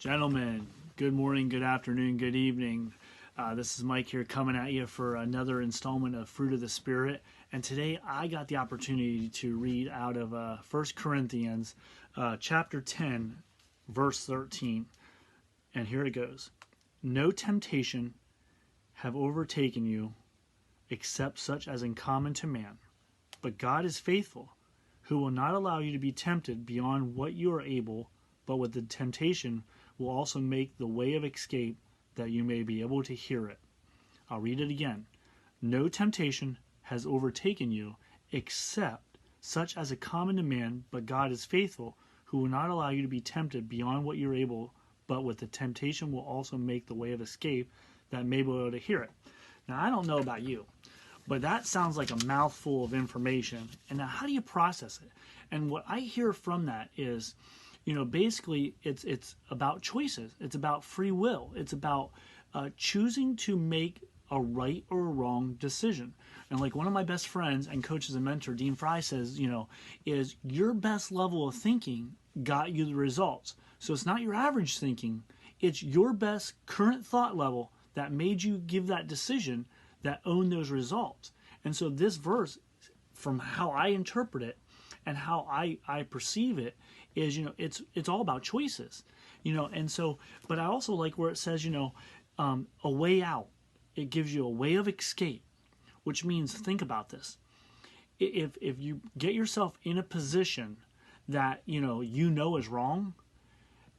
Gentlemen, good morning, good afternoon, good evening. This is Mike here coming at you for another installment of Fruit of the Spirit. And today I got the opportunity to read out of 1 Corinthians chapter 10, verse 13. And here it goes. No temptation have overtaken you except such as is common to man. But God is faithful, who will not allow you to be tempted beyond what you are able, but with the temptation will also make the way of escape that you may be able to hear it. I'll read it again. No temptation has overtaken you except such as is common to man, but God is faithful, who will not allow you to be tempted beyond what you're able, but with the temptation will also make the way of escape that may be able to hear it. Now, I don't know about you, but that sounds like a mouthful of information. And now how do you process it? And what I hear from that is, basically it's about choices. It's about free will. It's about choosing to make a right or a wrong decision. And like one of my best friends and coaches and mentor, Dean Fry, says, is your best level of thinking got you the results. So it's not your average thinking. It's your best current thought level that made you give that decision that owned those results. And so this verse, from how I interpret it and how I perceive it, is it's all about choices, and so, but I also like where it says a way out. It gives you a way of escape, which means, think about this, if you get yourself in a position that is wrong,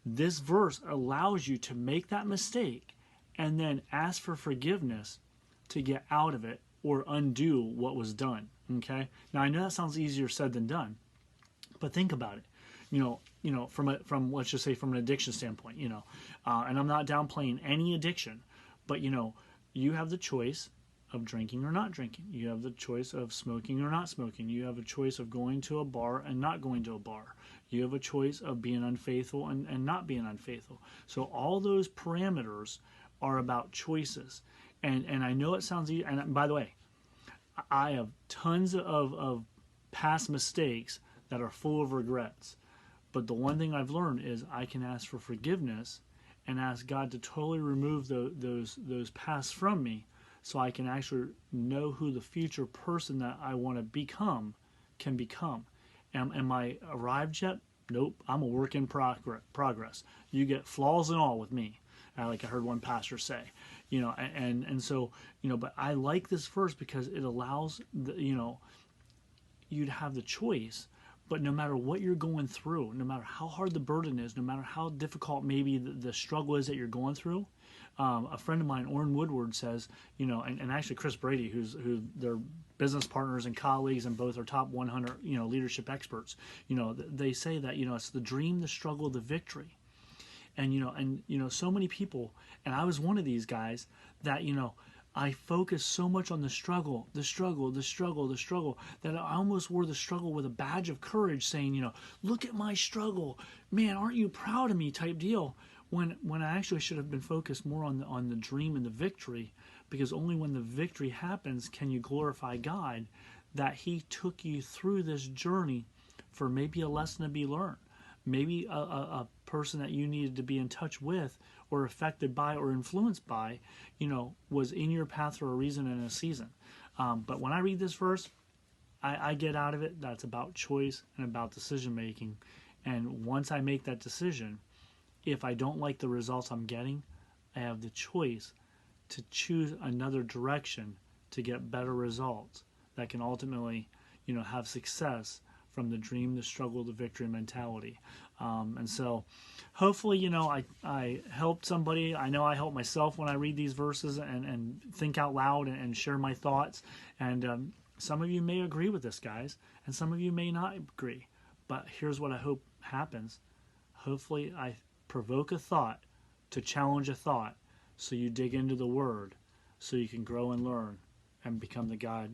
this verse allows you to make that mistake and then ask for forgiveness to get out of it or undo what was done. Okay, now I know that sounds easier said than done, but think about it. From let's just say from an addiction standpoint, and I'm not downplaying any addiction, but you have the choice of drinking or not drinking. You have the choice of smoking or not smoking. You have a choice of going to a bar and not going to a bar. You have a choice of being unfaithful and not being unfaithful. So all those parameters are about choices. And I know it sounds easy. And by the way, I have tons of past mistakes that are full of regrets. But the one thing I've learned is I can ask for forgiveness and ask God to totally remove those pasts from me, so I can actually know who the future person that I want to become can become. Am I arrived yet? Nope. I'm a work in progress. You get flaws and all with me, like I heard one pastor say. And so, but I like this verse because it allows you to have the choice. But no matter what you're going through, no matter how hard the burden is, no matter how difficult maybe the struggle is that you're going through, a friend of mine, Orrin Woodward, says, and actually Chris Brady, who they're business partners and colleagues, and both are top 100, leadership experts. They say that it's the dream, the struggle, the victory, and so many people, and I was one of these guys that I focused so much on the struggle, that I almost wore the struggle with a badge of courage, saying, look at my struggle, man, aren't you proud of me, type deal. When I actually should have been focused more on the dream and the victory, because only when the victory happens can you glorify God that He took you through this journey for maybe a lesson to be learned, maybe a person that you needed to be in touch with or affected by or influenced by, was in your path for a reason and a season. But when I read this verse, I get out of it that's about choice and about decision making. And once I make that decision, if I don't like the results I'm getting, I have the choice to choose another direction to get better results that can ultimately, have success from the dream, the struggle, the victory mentality. And so hopefully, I helped somebody. I know I help myself when I read these verses and think out loud and share my thoughts. And some of you may agree with this, guys, and some of you may not agree. But here's what I hope happens. Hopefully I provoke a thought to challenge a thought, so you dig into the Word, so you can grow and learn and become the guy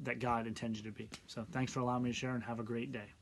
that God intends you to be. So thanks for allowing me to share, and have a great day.